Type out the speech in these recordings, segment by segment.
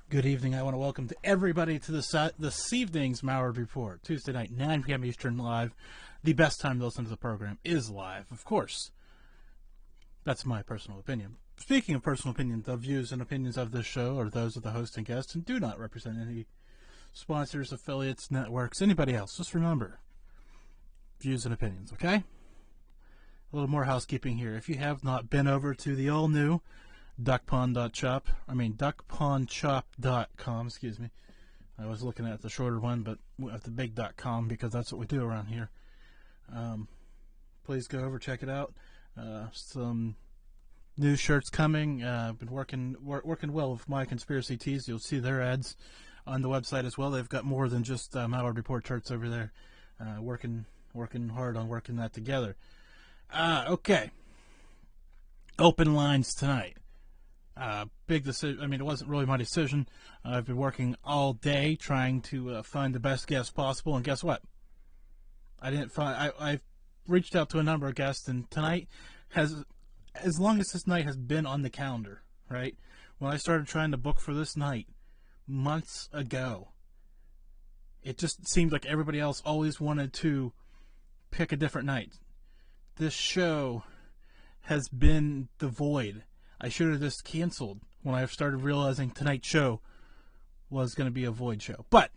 Good evening. I want to welcome to everybody to this evening's Malliard Report. Tuesday night, 9 p.m. Eastern, live. The best time to listen to the program is live, of course. That's my personal opinion. Speaking of personal opinions, the views and opinions of this show are those of the host and guest and do not represent any sponsors, affiliates, networks, anybody else. Just remember, views and opinions, okay? A little more housekeeping here. If you have not been over to the all-new duckpondshop.com, excuse me. I was looking at the shorter one, but at the big .com because that's what we do around here. Please go over, check it out. Some new shirts coming. Been working well with My Conspiracy Tees. You'll see their ads on the website as well. They've got more than just Malliard Report shirts over there. Working hard on working that together. Okay. Open lines tonight. Big decision. I mean, it wasn't really my decision. I've been working all day trying to find the best guest possible, and guess what? I didn't find. I've reached out to a number of guests, and tonight has, as long as this night has been on the calendar, right? When I started trying to book for this night months ago, it just seemed like everybody else always wanted to pick a different night. This show has been the void. I should have just canceled when I started realizing tonight's show was going to be a void show. But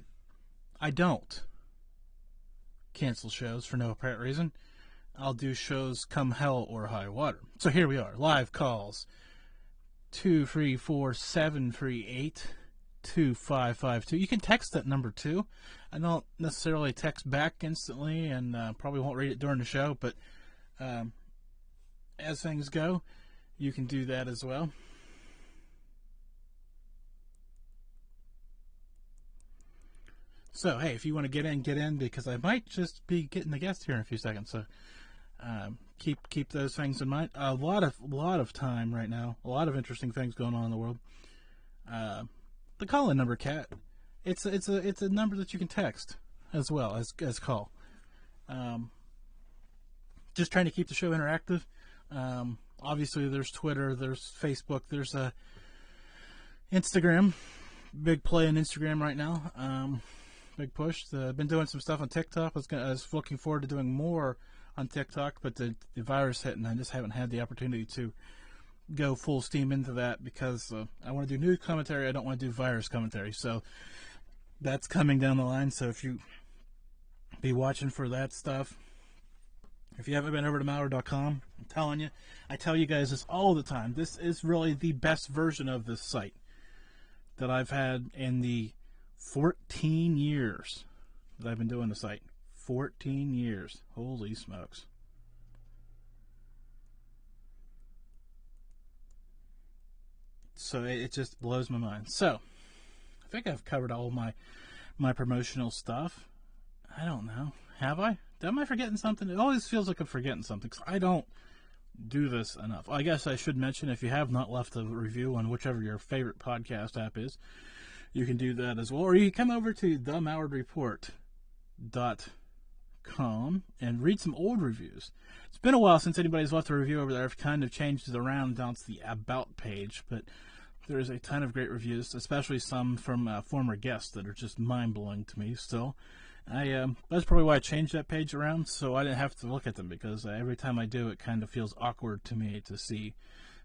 I don't cancel shows for no apparent reason. I'll do shows come hell or high water. So here we are. Live calls. 234-738-2552. You can text that number too. I don't necessarily text back instantly and probably won't read it during the show. But as things go, you can do that as well. So, hey, if you want to get in, because I might just be getting the guest here in a few seconds. So, keep those things in mind. A lot of time right now. A lot of interesting things going on in the world. The call-in number, Kat. It's a number that you can text as well as call. Just trying to keep the show interactive. Obviously, there's Twitter, there's Facebook, there's Instagram. Big play on Instagram right now. Big push. I've been doing some stuff on TikTok. I was looking forward to doing more on TikTok, but the virus hit, and I just haven't had the opportunity to go full steam into that because I want to do news commentary. I don't want to do virus commentary. So that's coming down the line. So if you be watching for that stuff. If you haven't been over to Malliard.com, I'm telling you, I tell you guys this all the time. This is really the best version of this site that I've had in the 14 years that I've been doing the site. 14 years. Holy smokes. So it just blows my mind. So, I think I've covered all my promotional stuff. I don't know. Have I? Am I forgetting something? It always feels like I'm forgetting something because I don't do this enough. I guess I should mention, if you have not left a review on whichever your favorite podcast app is, you can do that as well. Or you can come over to themalliardreport.com and read some old reviews. It's been a while since anybody's left a review over there. I've kind of changed it around down to the About page, but there's a ton of great reviews, especially some from former guests that are just mind-blowing to me still. That's probably why I changed that page around, so I didn't have to look at them, because every time I do, it kind of feels awkward to me to see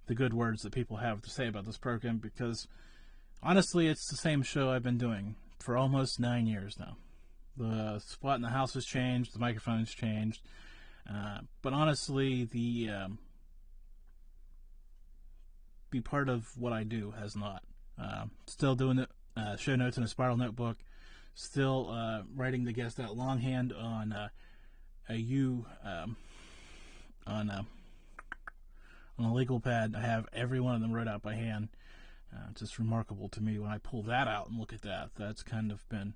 the good words that people have to say about this program, because honestly, it's the same show I've been doing for almost 9 years now. The spot in the house has changed, the microphone has changed, but honestly, the be part of what I do has not. Still doing the show notes in a spiral notebook. Still writing the guest out longhand on a legal pad. I have every one of them wrote out by hand. It's just remarkable to me when I pull that out and look at that. That's kind of been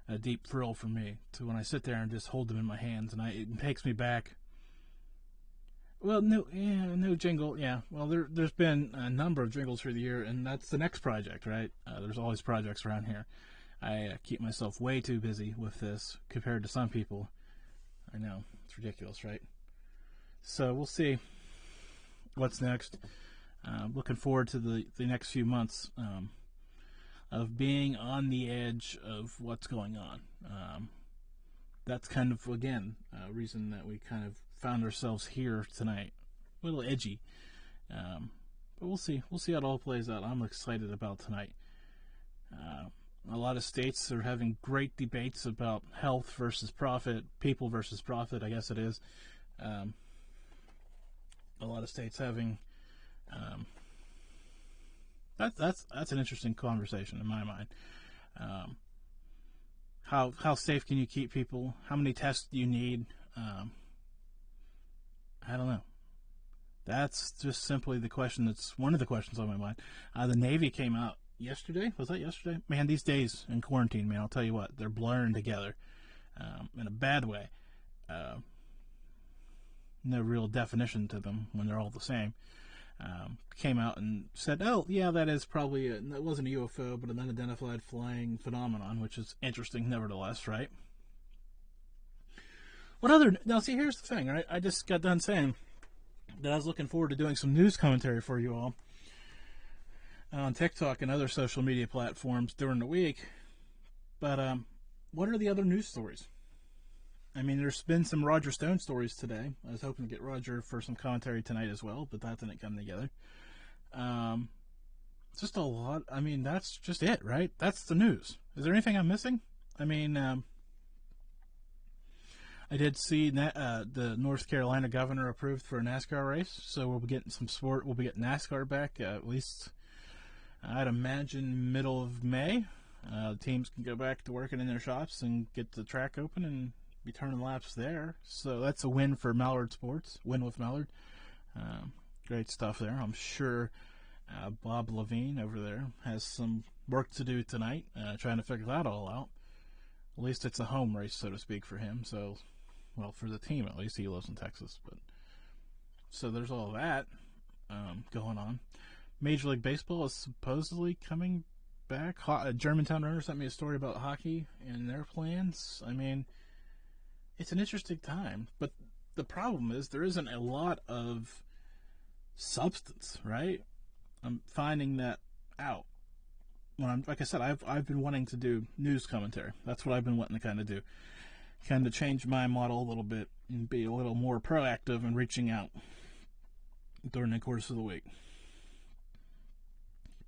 a deep thrill for me to when I sit there and just hold them in my hands, and it takes me back. Well, no jingle. Yeah, well, there's been a number of jingles through the year, and that's the next project, right? There's always projects around here. I keep myself way too busy with this compared to some people. I know, it's ridiculous, right? So we'll see what's next. Looking forward to the next few months. of being on the edge of what's going on. That's kind of, again, a reason that we kind of found ourselves here tonight. A little edgy. But we'll see. We'll see how it all plays out. I'm excited about tonight. A lot of states are having great debates about health versus profit, people versus profit, I guess it is. A lot of states having... That's an interesting conversation in my mind. How safe can you keep people? How many tests do you need? I don't know. That's just simply the question. That's one of the questions on my mind. The Navy came out yesterday. Was that yesterday? Man, these days in quarantine, man, I'll tell you what, they're blurring together in a bad way. No real definition to them when they're all the same. Came out and said, oh, yeah, that is probably, that wasn't a UFO, but an unidentified flying phenomenon, which is interesting nevertheless, right? Now see, here's the thing, right? I just got done saying that I was looking forward to doing some news commentary for you all on TikTok and other social media platforms during the week. But what are the other news stories? I mean, there's been some Roger Stone stories today. I was hoping to get Roger for some commentary tonight as well, but that didn't come together. Just a lot. I mean, that's just it, right? That's the news. Is there anything I'm missing? I mean, I did see the North Carolina governor approved for a NASCAR race, so we'll be getting some sport. We'll be getting NASCAR back at least, I'd imagine, middle of May. The teams can go back to working in their shops and get the track open and be turning laps there. So that's a win for Malliard Sports. Win with Malliard. Great stuff there. I'm sure Bob Levine over there has some work to do tonight, trying to figure that all out. At least it's a home race, so to speak, for him. So, well, for the team at least. He lives in Texas, but so there's all that going on. Major League Baseball is supposedly coming back. Germantown Runner sent me a story about hockey and their plans. I mean, it's an interesting time, but the problem is there isn't a lot of substance, right? I'm finding that out. Like I said, I've been wanting to do news commentary. That's what I've been wanting to kind of do. Kind of change my model a little bit and be a little more proactive in reaching out during the course of the week.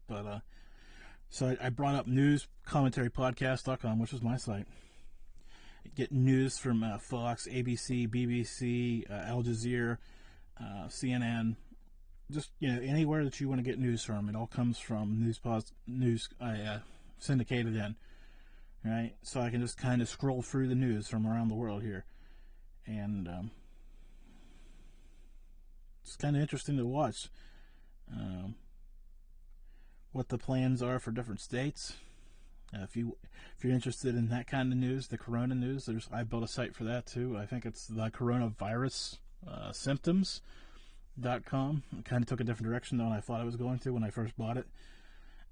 But, so I brought up newscommentarypodcast.com, which is my site. Get news from Fox, ABC, BBC, Al Jazeera, CNN, just anywhere that you want to get news from. It all comes from news I syndicated in, right? So I can just kind of scroll through the news from around the world here, and it's kind of interesting to watch what the plans are for different states. If you're interested in that kind of news, the corona news, I built a site for that too. I think it's the coronavirus symptoms.com. It kind of took a different direction than I thought it was going to when I first bought it.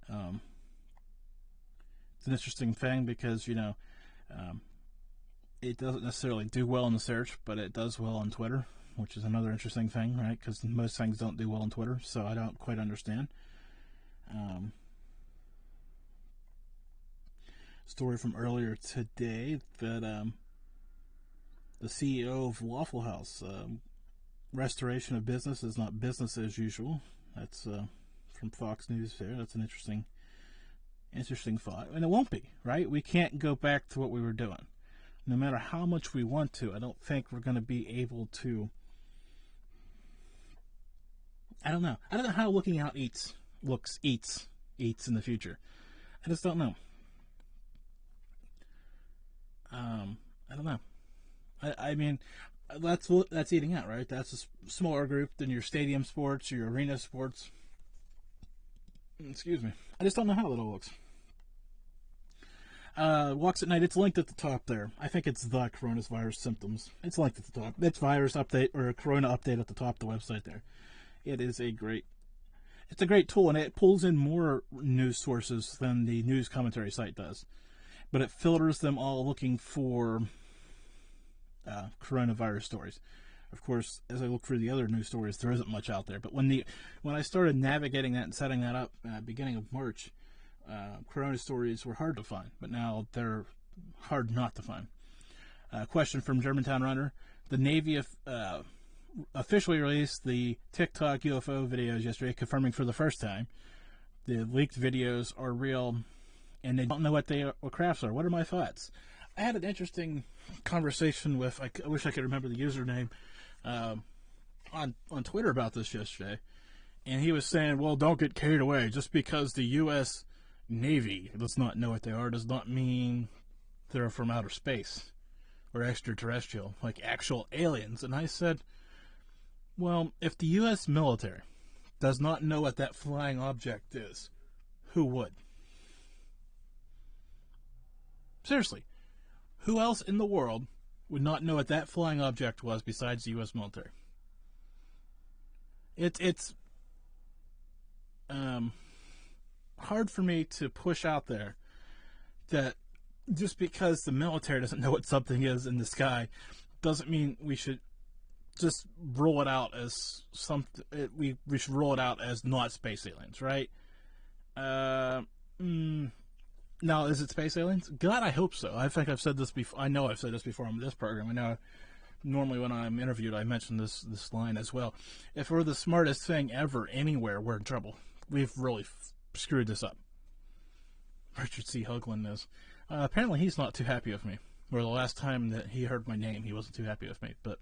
It's an interesting thing because it doesn't necessarily do well in the search, but it does well on Twitter, which is another interesting thing, right? Because most things don't do well on Twitter, so I don't quite understand. Story from earlier today that the CEO of Waffle House, restoration of business is not business as usual. That's from Fox News there. That's an interesting thought. And it won't be, right? We can't go back to what we were doing. No matter how much we want to, I don't think we're going to be able to. I don't know how looking out eats in the future. I just don't know. I don't know. I mean, that's eating out, right? That's a smaller group than your stadium sports, your arena sports. Excuse me. I just don't know how it all looks. Walks at Night, it's linked at the top there. I think it's the coronavirus symptoms. It's linked at the top. It's virus update or a corona update at the top of the website there. It's a great tool, and it pulls in more news sources than the news commentary site does. But it filters them all looking for coronavirus stories. Of course, as I look through the other news stories, there isn't much out there. But when I started navigating that and setting that up beginning of March, Corona stories were hard to find, but now they're hard not to find. Question from Germantown Runner. The Navy officially released the TikTok UFO videos yesterday, confirming for the first time the leaked videos are real, and they don't know what crafts are. What are my thoughts? I had an interesting conversation with, I wish I could remember the username, on Twitter about this yesterday, and he was saying, well, don't get carried away. Just because the U.S. Navy does not know what they are does not mean they're from outer space or extraterrestrial, like actual aliens. And I said, well, if the U.S. military does not know what that flying object is, who would? Seriously, who else in the world would not know what that flying object was besides the U.S. military? It's hard for me to push out there that just because the military doesn't know what something is in the sky doesn't mean we should just roll it out as something. We should roll it out as not space aliens, right? Now, is it space aliens? God, I hope so. I think I've said this before. I know I've said this before on this program. I know normally when I'm interviewed, I mention this line as well. If we're the smartest thing ever anywhere, we're in trouble. We've really screwed this up. Richard C. Hoagland is. Apparently, he's not too happy with me. Or the last time that he heard my name, he wasn't too happy with me. But,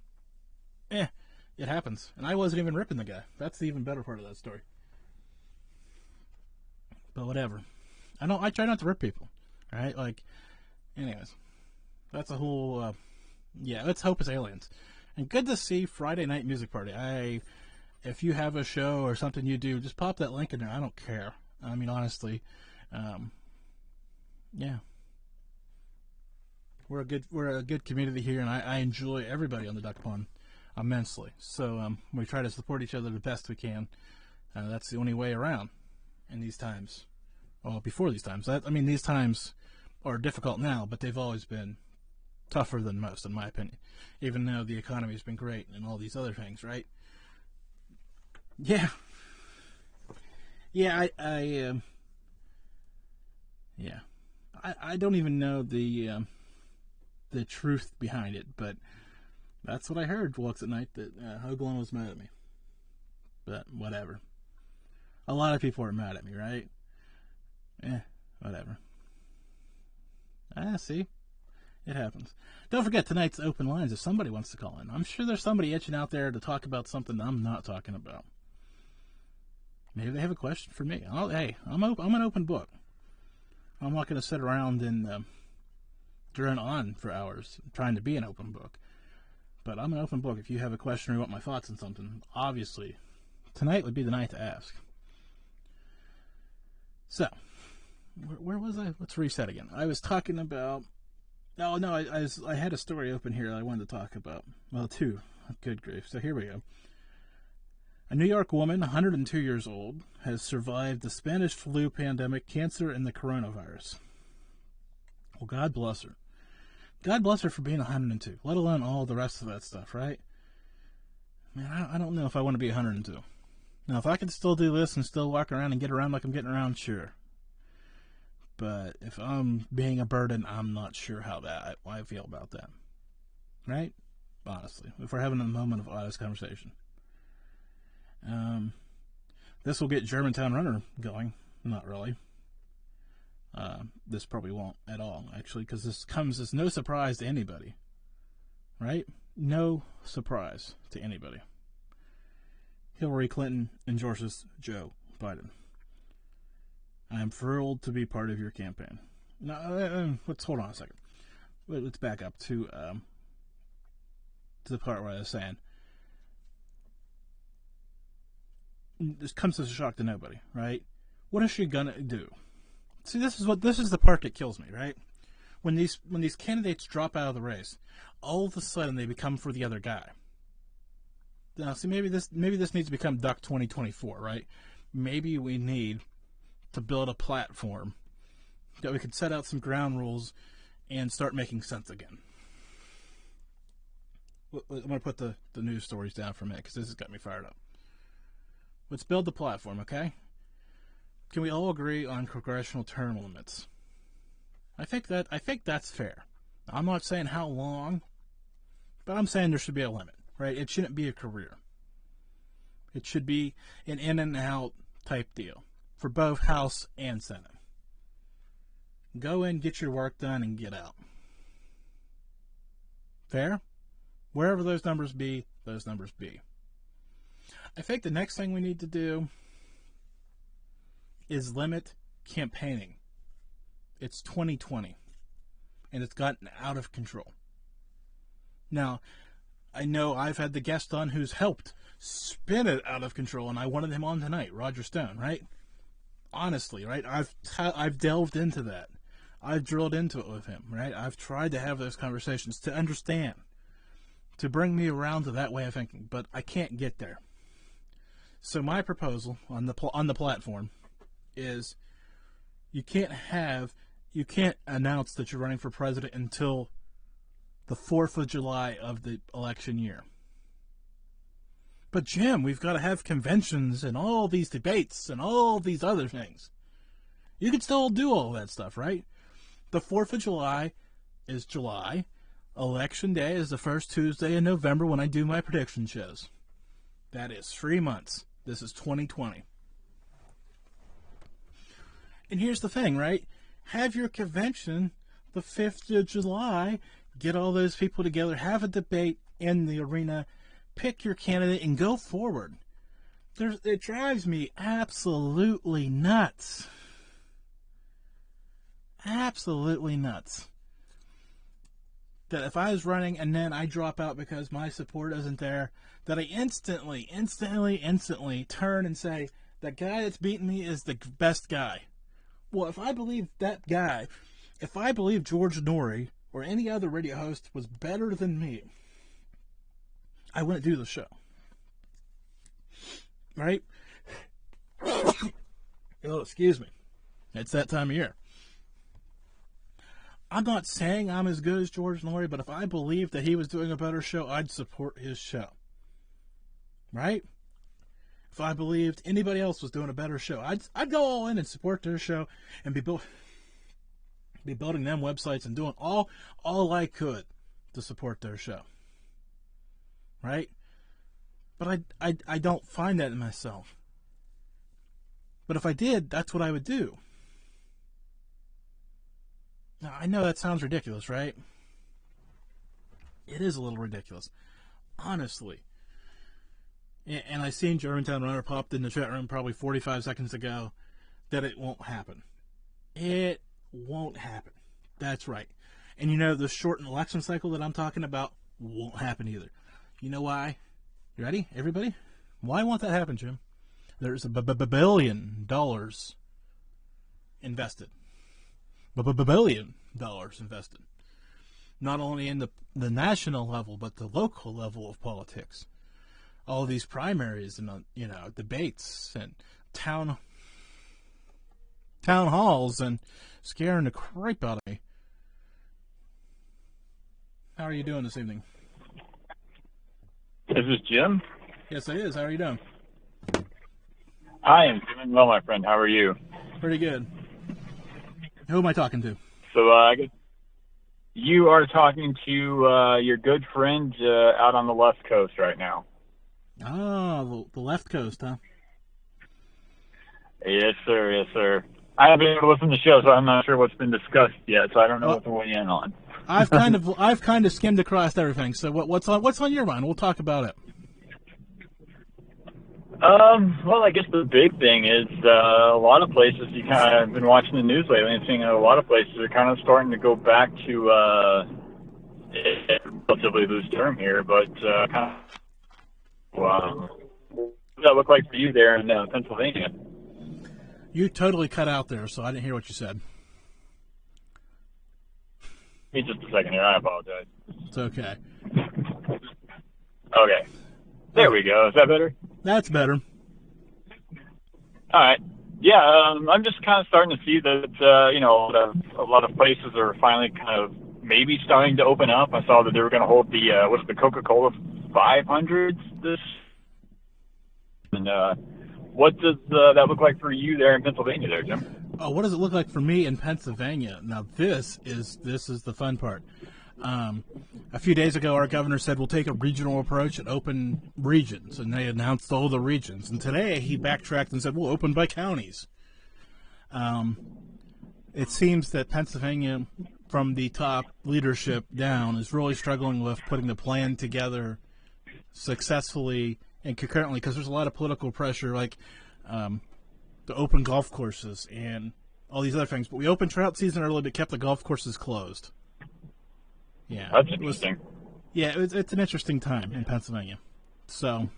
it happens. And I wasn't even ripping the guy. That's the even better part of that story. But whatever. I try not to rip people. Right? Like, anyways. That's a whole, let's hope it's aliens. And good to see Friday Night Music Party. If you have a show or something you do, just pop that link in there. I don't care. I mean, honestly, yeah. We're a good community here, and I enjoy everybody on the Duck Pond immensely. So we try to support each other the best we can. That's the only way around in these times. Well, before these times. These times are difficult now, but they've always been tougher than most, in my opinion. Even though the economy's been great and all these other things, right? Yeah. Yeah, I don't even know the truth behind it, but that's what I heard once at night, that Hoagland was mad at me. But whatever. A lot of people are mad at me, right? Whatever. See? It happens. Don't forget tonight's open lines if somebody wants to call in. I'm sure there's somebody itching out there to talk about something I'm not talking about. Maybe they have a question for me. I'm an open book. I'm not going to sit around and drone on for hours trying to be an open book. But I'm an open book. If you have a question or you want my thoughts on something, obviously, tonight would be the night to ask. So, where was I? Let's reset again. I was talking about... I had a story open here that I wanted to talk about. Well, two. Good grief. So here we go. A New York woman, 102 years old, has survived the Spanish flu pandemic, cancer, and the coronavirus. Well, God bless her. God bless her for being 102, let alone all the rest of that stuff, right? Man, I don't know if I want to be 102. Now, if I can still do this and still walk around and get around like I'm getting around, sure. But if I'm being a burden, I'm not sure how I feel about that. Right? Honestly, if we're having a moment of honest conversation. This will get Germantown Runner going. Not really. This probably won't at all, actually, because this comes as no surprise to anybody. Right? No surprise to anybody. Hillary Clinton endorses Joe Biden. I am thrilled to be part of your campaign. Now, let's hold on a second. Let's back up to the part where I was saying this comes as a shock to nobody, right? What is she gonna do? See, this is the part that kills me, right? When these candidates drop out of the race, all of a sudden they become for the other guy. Now, see, maybe this needs to become Duck 2024, right? Maybe we need to build a platform that we could set out some ground rules and start making sense again. I'm going to put the news stories down for a minute because this has got me fired up. Let's build the platform, okay? can we all agree on congressional term limits? I think that's fair. I'm not saying how long, but I'm saying there should be a limit, right? It shouldn't be a career. It should be an in and out type deal for both House and Senate. Go in, get your work done, and get out. Fair? Wherever those numbers be, those numbers be. I think the next thing we need to do is limit campaigning. It's 2020, and it's gotten out of control. Now, I know I've had the guest on who's helped spin it out of control, and I wanted him on tonight, Roger Stone, right? Honestly, right? I've delved into that. I've drilled into it with him, right? I've tried to have those conversations to understand, to bring me around to that way of thinking, but I can't get there. So my proposal on the platform is you can't announce that you're running for president until the 4th of July of the election year. But Jim, we've got to have conventions and all these debates and all these other things. You can still do all that stuff, right? The 4th of July is July. Election day is the first Tuesday in November when I do my prediction shows. That is 3 months. This is 2020. And here's the thing, right? Have your convention the 5th of July, get all those people together, have a debate in the arena, pick your candidate, and go forward. It drives me absolutely nuts. Absolutely nuts. That if I was running and then I drop out because my support isn't there, that I instantly turn and say, that guy that's beating me is the best guy. Well, if I believe that guy, if I believe George Norrie or any other radio host was better than me, I wouldn't do the show. Right? Oh, excuse me. It's that time of year. I'm not saying I'm as good as George Norrie, but if I believed that he was doing a better show, I'd support his show. Right? If I believed anybody else was doing a better show, I'd go all in and support their show and be building them websites and doing all I could to support their show. Right? But I don't find that in myself. But if I did, that's what I would do. Now, I know that sounds ridiculous, right? It is a little ridiculous. Honestly. And I seen Germantown Runner popped in the chat room probably 45 seconds ago that it won't happen. It won't happen. That's right. And you know, the shortened election cycle that I'm talking about won't happen either. You know why? You ready, everybody? Why won't that happen, Jim? There's $1 billion invested. $1 billion invested. Not only in the national level, but the local level of politics. All these primaries and debates and town halls and scaring the crap out of me. How are you doing this evening? Is this Jim? Yes, it is. How are you doing? I am doing well, my friend. How are you? Pretty good. Who am I talking to? So, I guess you are talking to your good friend out on the left coast right now. Oh, the left coast, huh? Yes, sir. Yes, sir. I haven't been able to listen to the show, so I'm not sure what's been discussed yet. So I don't know what to weigh in on. I've kind of skimmed across everything. So what's on your mind? We'll talk about it. Well, I guess the big thing is a lot of places you kind of been watching the news lately and seeing a lot of places are kind of starting to go back to relatively loose term here, but kind of. What does that look like for you there in Pennsylvania? You totally cut out there, so I didn't hear what you said. Give me just a second here. I apologize. It's okay. Okay. There we go. Is that better? That's better. All right. Yeah, I'm just kind of starting to see that, a lot of places are finally kind of maybe starting to open up. I saw that they were going to hold the Coca-Cola 500s this, and what does that look like for you there in Pennsylvania there, Jim? Oh, what does it look like for me in Pennsylvania? Now, this is the fun part. A few days ago, our governor said we'll take a regional approach and open regions, and they announced all the regions. And today, he backtracked and said we'll open by counties. It seems that Pennsylvania, from the top leadership down, is really struggling with putting the plan together successfully and concurrently, because there's a lot of political pressure, like the open golf courses and all these other things. But we opened trout season early, but kept the golf courses closed. Yeah, that's interesting. It's an interesting time in Pennsylvania. So,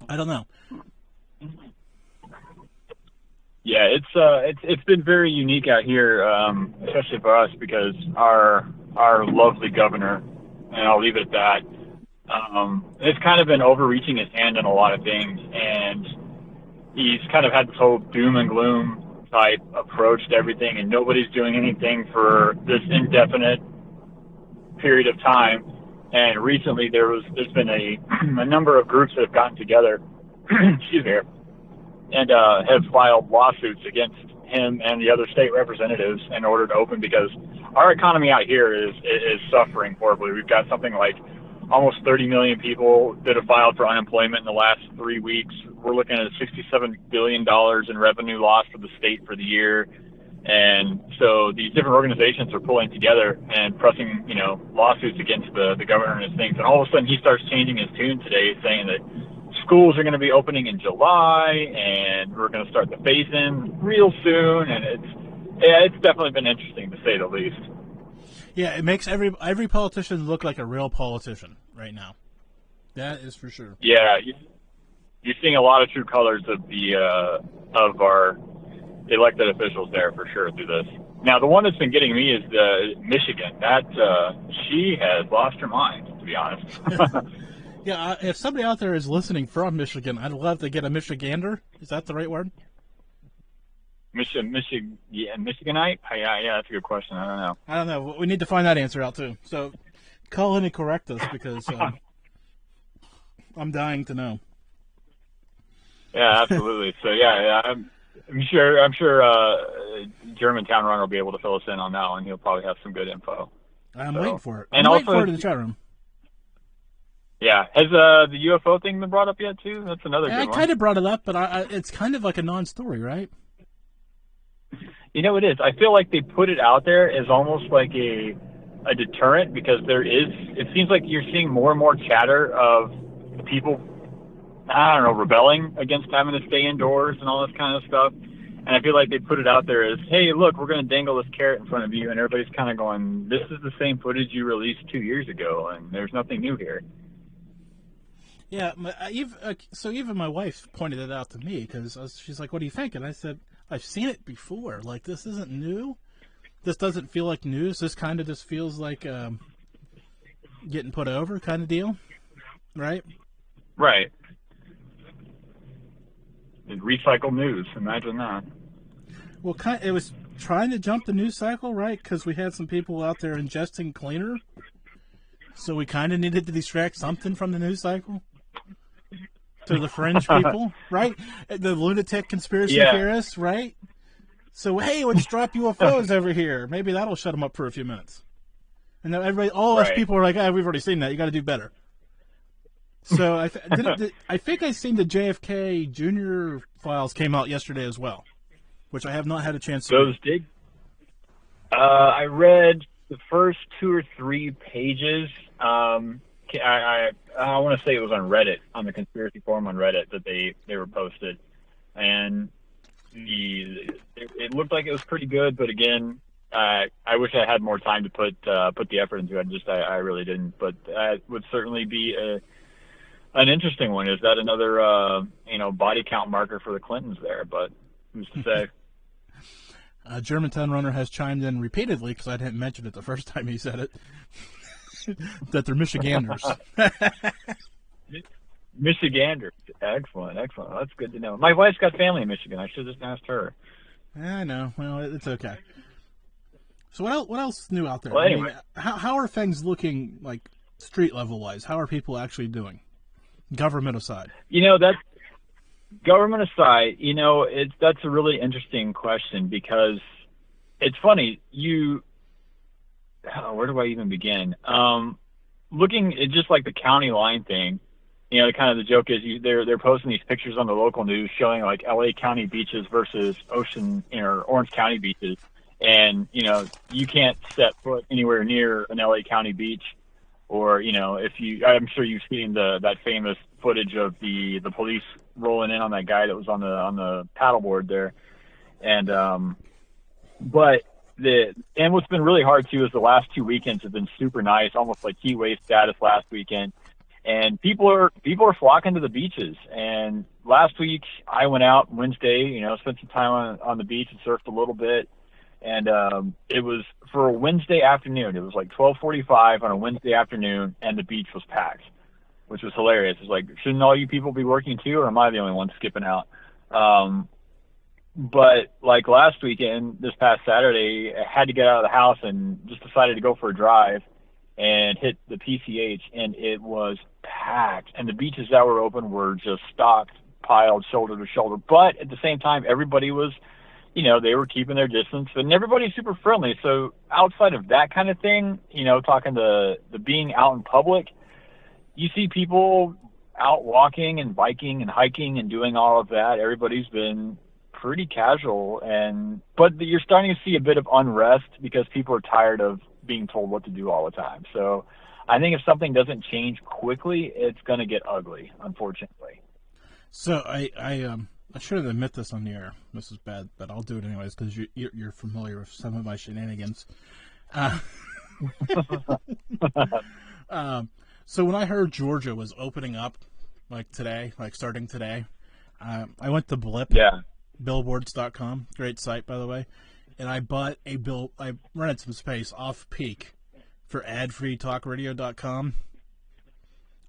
I don't know. Yeah, it's been very unique out here, especially for us, because our lovely governor, and I'll leave it at that, has kind of been overreaching his hand in a lot of things, and he's kind of had this whole doom and gloom type approach to everything, and nobody's doing anything for this indefinite period of time. And recently there's been a number of groups that have gotten together excuse me, and have filed lawsuits against him and the other state representatives in order to open, because our economy out here is suffering horribly. We've got something like almost 30 million people that have filed for unemployment in the last 3 weeks. We're looking at $67 billion in revenue loss for the state for the year. And so these different organizations are pulling together and pressing, lawsuits against the governor and his things. And all of a sudden he starts changing his tune today, saying that schools are going to be opening in July and we're going to start the phase-in real soon. And it's definitely been interesting, to say the least. Yeah, it makes every politician look like a real politician right now. That is for sure. Yeah, you're seeing a lot of true colors of our elected officials there for sure through this. Now, the one that's been getting me is Michigan. That she has lost her mind, to be honest. Yeah, if somebody out there is listening from Michigan, I'd love to get a Michigander. Is that the right word? Michiganite? Yeah, that's a good question. I don't know. We need to find that answer out too. So call in and correct us, because I'm dying to know. Yeah, absolutely. So yeah, I'm sure Germantown Runner will be able to fill us in on that one. He'll probably have some good info. I'm waiting for it. I'm waiting for it in the chat room. Yeah. Has the UFO thing been brought up yet too? That's another good one. I kind of brought it up, but it's kind of like a non-story, right? It is. I feel like they put it out there as almost like a deterrent, because it seems like you're seeing more and more chatter of people, rebelling against having to stay indoors and all this kind of stuff. And I feel like they put it out there as, hey, look, we're going to dangle this carrot in front of you. And everybody's kind of going, this is the same footage you released 2 years ago, and there's nothing new here. Yeah, so even my wife pointed it out to me, because she's like, what do you think? And I said, I've seen it before. Like, this isn't new. This doesn't feel like news. This kind of just feels like getting put over kind of deal, right? Right. Recycled news. Imagine that. Well, it was trying to jump the news cycle, right? Because we had some people out there ingesting cleaner. So we kind of needed to distract something from the news cycle to the fringe people, right? The lunatic conspiracy theorists, right? So, hey, let's drop UFOs over here. Maybe that'll shut them up for a few minutes. And then all us people are like, we've already seen that. You got to do better. So I think I seen the JFK Jr. files came out yesterday as well, which I have not had a chance to read. Those did. I read the first 2 or 3 pages. I want to say it was on Reddit, on the conspiracy forum on Reddit, that they were posted, and it looked like it was pretty good. But again, I wish I had more time to put the effort into it. I really didn't. But that would certainly be an interesting one. Is that another body count marker for the Clintons there? But who's to say? Germantown Runner has chimed in repeatedly, because I didn't mention it the first time he said it, that they're Michiganders. Michiganders. Excellent. That's good to know. My wife's got family in Michigan. I should have just asked her. I know. Well, it's okay. So what else is new out there? Well, anyway. How are things looking, like, street level wise? How are people actually doing? Government aside. Government aside, that's a really interesting question because it's funny. Where do I even begin? Looking at just like the county line thing, kind of the joke is they're posting these pictures on the local news showing like LA County beaches versus Ocean or Orange County beaches. And, you can't set foot anywhere near an LA County beach or, I'm sure you've seen that famous footage of the police rolling in on that guy that was on the paddleboard there. And, and what's been really hard too is the last 2 weekends have been super nice, almost like heat wave status last weekend. And people are flocking to the beaches. And last week I went out Wednesday, spent some time on the beach and surfed a little bit. And it was for a Wednesday afternoon. It was like 12:45 on a Wednesday afternoon, and the beach was packed, which was hilarious. It's like, shouldn't all you people be working too, or am I the only one skipping out? But like last weekend, this past Saturday, I had to get out of the house and just decided to go for a drive and hit the PCH, and it was packed. And the beaches that were open were just stocked, piled shoulder to shoulder. But at the same time, everybody was, they were keeping their distance, and everybody's super friendly. So outside of that kind of thing, talking the being out in public, you see people out walking and biking and hiking and doing all of that. Everybody's been pretty casual, but you're starting to see a bit of unrest because people are tired of being told what to do all the time. So I think if something doesn't change quickly, it's going to get ugly, unfortunately. So I should have admit this on the air. This is bad, but I'll do it anyways because you're familiar with some of my shenanigans. So when I heard Georgia was opening up, like today, like starting today, I went to Blip. Yeah. Billboards.com, great site by the way, and I bought I rented some space off peak for adfreetalkradio.com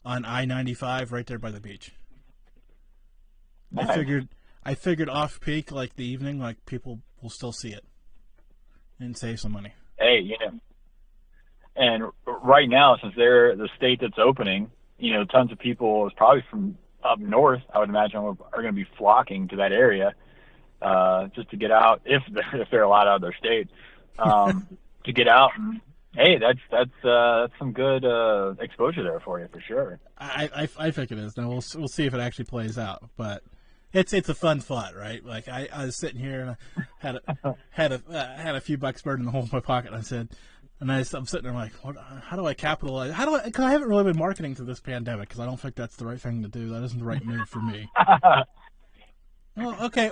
on I-95 right there by the beach. Nice. I figured off peak, like the evening, like people will still see it and save some money. Hey, and right now, since they're the state that's opening, tons of people, is probably from up north, I would imagine, are going to be flocking to that area. Just to get out, if they're allowed out of their state, to get out. Hey, that's some good exposure there for you for sure. I think it is. Now we'll see if it actually plays out, but it's a fun thought, right? Like I was sitting here and I had a few bucks burned in the hole in my pocket. And I said, I'm sitting there like, how do I capitalize? Because I haven't really been marketing to this pandemic because I don't think that's the right thing to do. That isn't the right move for me. Well, okay.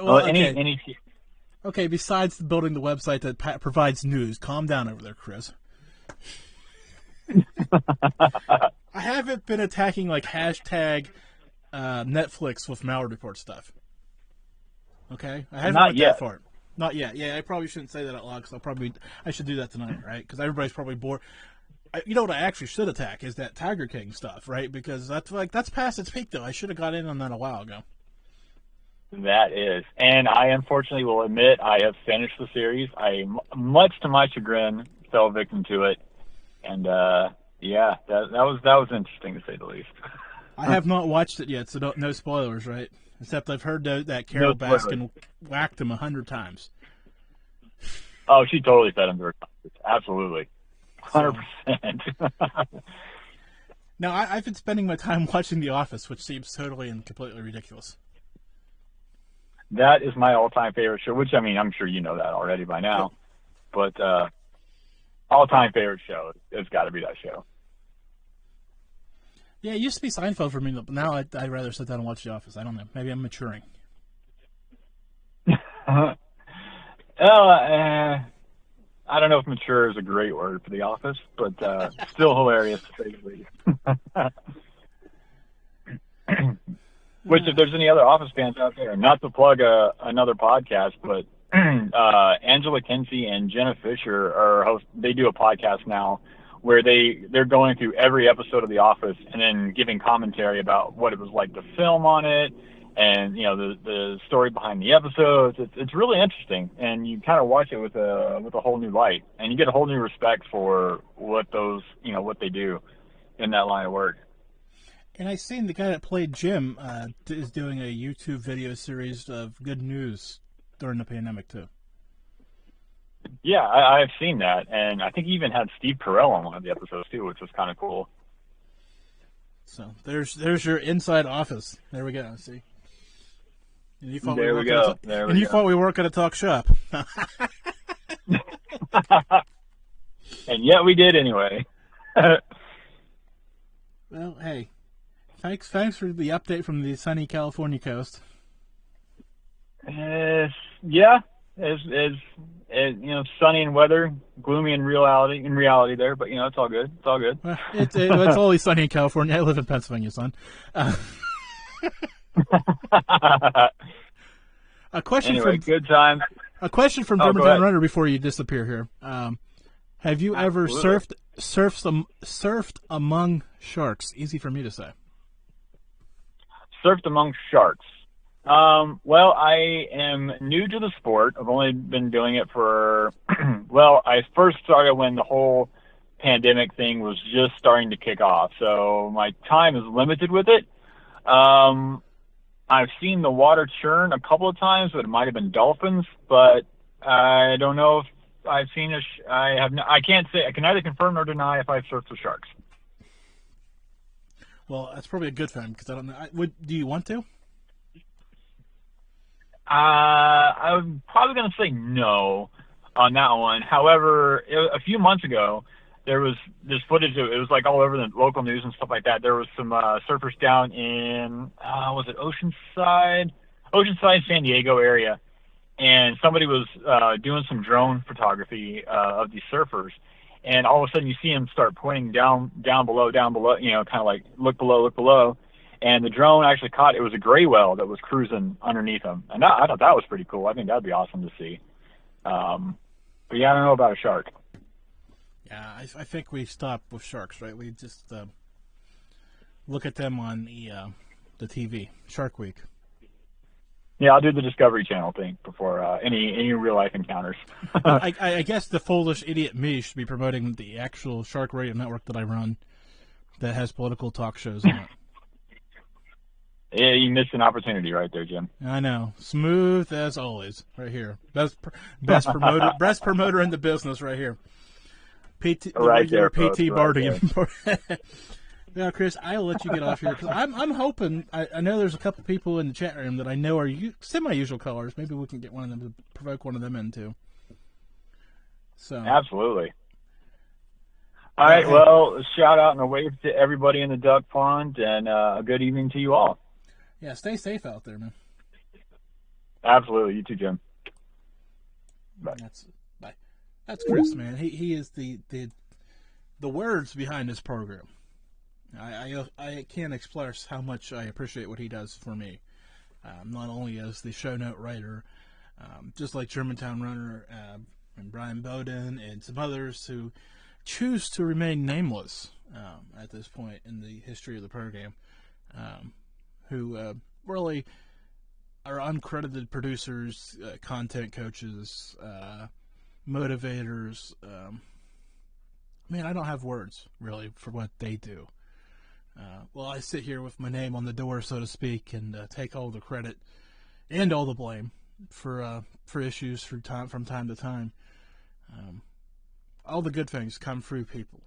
Okay, besides building the website that provides news, calm down over there, Chris. I haven't been attacking like hashtag Netflix with Malliard report stuff. Okay? I haven't Not went yet. that far. Not yet. Yeah, I probably shouldn't say that out loud because I should do that tonight, right? Because everybody's probably bored. You know what I actually should attack is that Tiger King stuff, right? Because that's past its peak, though. I should have got in on that a while ago. That is. And I unfortunately will admit I have finished the series. I, much to my chagrin, fell victim to it. And, yeah, that was interesting to say the least. I have not watched it yet, so no spoilers, right? Except I've heard that Carol Baskin whacked him 100 times. Oh, she totally fed him to her. Absolutely. 100%. Now, I've been spending my time watching The Office, which seems totally and completely ridiculous. That is my all-time favorite show, which, I mean, I'm sure you know that already by now. But all-time favorite show, it's got to be that show. Yeah, it used to be Seinfeld for me, but now I'd rather sit down and watch The Office. I don't know. Maybe I'm maturing. I don't know if mature is a great word for The Office, but still hilarious to say the least. Which, if there's any other Office fans out there, not to plug another podcast, but Angela Kinsey and Jenna Fisher are they do a podcast now where they're going through every episode of The Office and then giving commentary about what it was like to film on it and, the story behind the episodes. It's really interesting, and you kind of watch it with a whole new light, and you get a whole new respect for what they do in that line of work. And I seen the guy that played Jim is doing a YouTube video series of good news during the pandemic too. Yeah, I've seen that, and I think he even had Steve Carell on one of the episodes too, which was kind of cool. So there's your inside office. There we go. See. And you thought There we go. thought we weren't going to talk shop. And yet we did anyway. Well, hey, thanks for the update from the sunny California coast. Yeah, it's sunny in weather, gloomy in reality there, but it's all good. It's all good. Well, it's always sunny in California. I live in Pennsylvania, son. A question from good times. A question from Germantown Runner before you disappear here. Have you ever surfed among sharks? Easy for me to say. Surfed among sharks. Well, I am new to the sport. I've only been doing it for, well, I first started when the whole pandemic thing was just starting to kick off. So my time is limited with it. I've seen the water churn a couple of times, but it might have been dolphins, but I don't know if I've seen I can't say, I can neither confirm nor deny if I've surfed with sharks. Well, that's probably a good thing, because I don't know. Do you want to? I'm probably going to say no on that one. However, a few months ago, there was this footage. It was like all over the local news and stuff like that. There was some surfers down in, was it Oceanside, San Diego area. And somebody was doing some drone photography of these surfers. And all of a sudden you see him start pointing down below, kind of like look below. And the drone actually caught, it was a gray whale that was cruising underneath him. And I thought that was pretty cool. I think that would be awesome to see. But yeah, I don't know about a shark. Yeah, I think we stopped with sharks, right? We just look at them on the TV, Shark Week. Yeah, I'll do the Discovery Channel thing before any real life encounters. I guess the foolish idiot me should be promoting the actual Shark Radio Network that I run that has political talk shows on it. Yeah, you missed an opportunity right there, Jim. I know. Smooth as always, right here. Best promoter in the business, right here. PT, the right regular there, PT right Barty. Now, Chris, I'll let you get off here because I'm hoping. I know there's a couple people in the chat room that I know are semi-usual callers. Maybe we can get one of them to provoke one of them into. So absolutely. All right. Well, a shout out and a wave to everybody in the duck pond, and a good evening to you all. Yeah, stay safe out there, man. Absolutely. You too, Jim. Bye. That's Chris, man. He is the words behind this program. I can't express how much I appreciate what he does for me. Not only as the show note writer, just like Germantown Runner and Brian Bowden and some others who choose to remain nameless at this point in the history of the program, who really are uncredited producers, content coaches, motivators. Man, I don't have words, really, for what they do. Well, I sit here with my name on the door, so to speak, and take all the credit and all the blame for issues from time to time. All the good things come through people,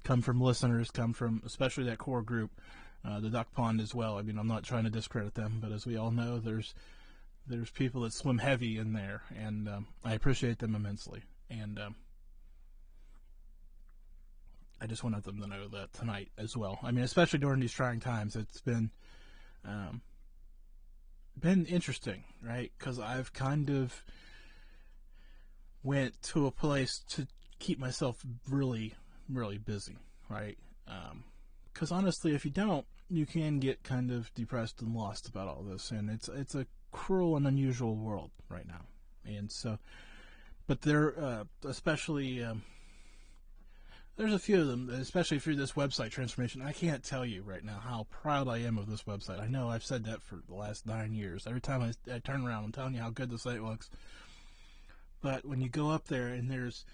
come from listeners, come from especially that core group, the Duck Pond as well. I mean, I'm not trying to discredit them, but as we all know, there's people that swim heavy in there, and I appreciate them immensely. And I just wanted them to know that tonight as well. I mean, especially during these trying times, it's been interesting, right? Because I've kind of went to a place to keep myself really, really busy, right? Because honestly, if you don't, you can get kind of depressed and lost about all this, and it's a cruel and unusual world right now. And so, but there, especially. There's a few of them, especially through this website transformation. I can't tell you right now how proud I am of this website. I know I've said that for the last 9 years. Every time I turn around, I'm telling you how good the site looks. But when you go up there, and there's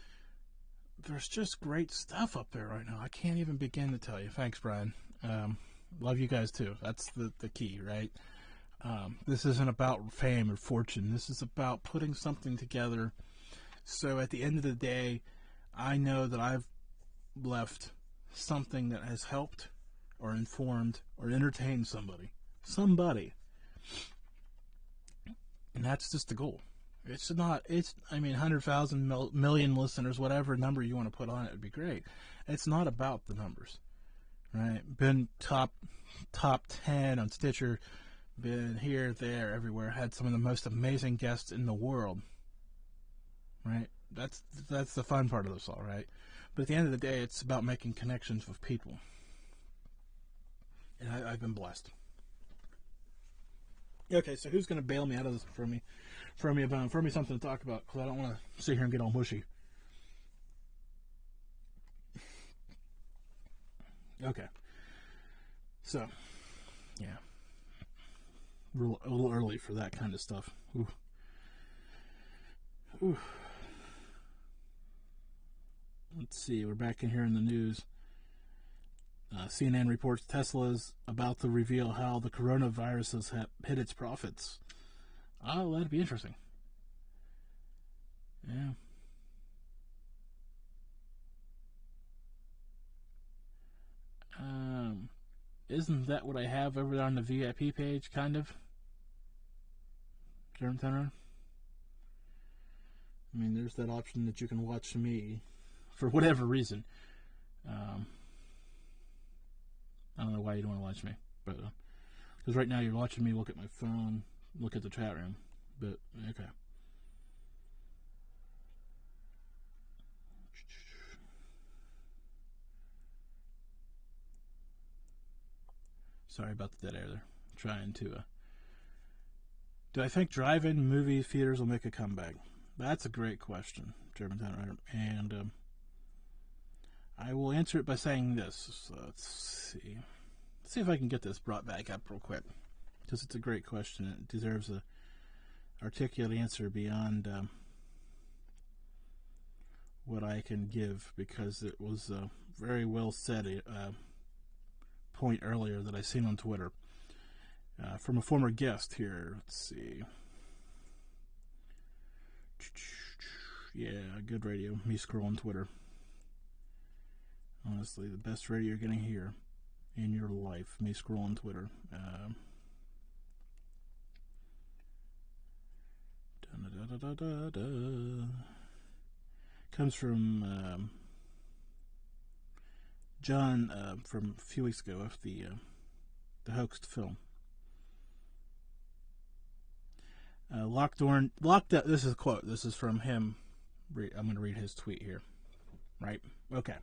just great stuff up there right now. I can't even begin to tell you. Thanks, Brian. Love you guys too. That's the key, right? This isn't about fame or fortune. This is about putting something together. So at the end of the day, I know that I've left something that has helped or informed or entertained somebody. And that's just the goal. It's not, I mean, 100,000 million listeners, whatever number you want to put on it would be great. It's not about the numbers, right? Been top 10 on Stitcher, been here, there, everywhere, had some of the most amazing guests in the world, right? That's the fun part of this all, right? But at the end of the day, it's about making connections with people. And I've been blessed. Okay, so who's going to bail me out of this for me something to talk about, because I don't want to sit here and get all mushy. Okay. So, yeah. A little early for that kind of stuff. Ooh. Ooh. Let's see, we're back in here in the news. CNN reports Tesla's about to reveal how the coronavirus has hit its profits. Oh, that'd be interesting. Yeah. Isn't that what I have over there on the VIP page, kind of? German Tenor? I mean, there's that option that you can watch me for whatever reason. I don't know why you don't want to watch me, but because right now you're watching me look at my phone, look at the chat room, but okay. Sorry about the dead air there. I'm trying to. Do I think drive-in movie theaters will make a comeback? That's a great question, German Town, and I will answer it by saying this. So let's see if I can get this brought back up real quick, because it's a great question. It deserves a articulate answer beyond what I can give, because it was a very well said point earlier that I seen on Twitter from a former guest here. Let's see. Yeah, good radio. Me scrolling Twitter. Honestly, the best radio you're going to hear in your life. Me scrolling Twitter. Comes from John from a few weeks ago of the hoaxed film. Lockdown. This is a quote. This is from him. I'm going to read his tweet here. Right? Okay.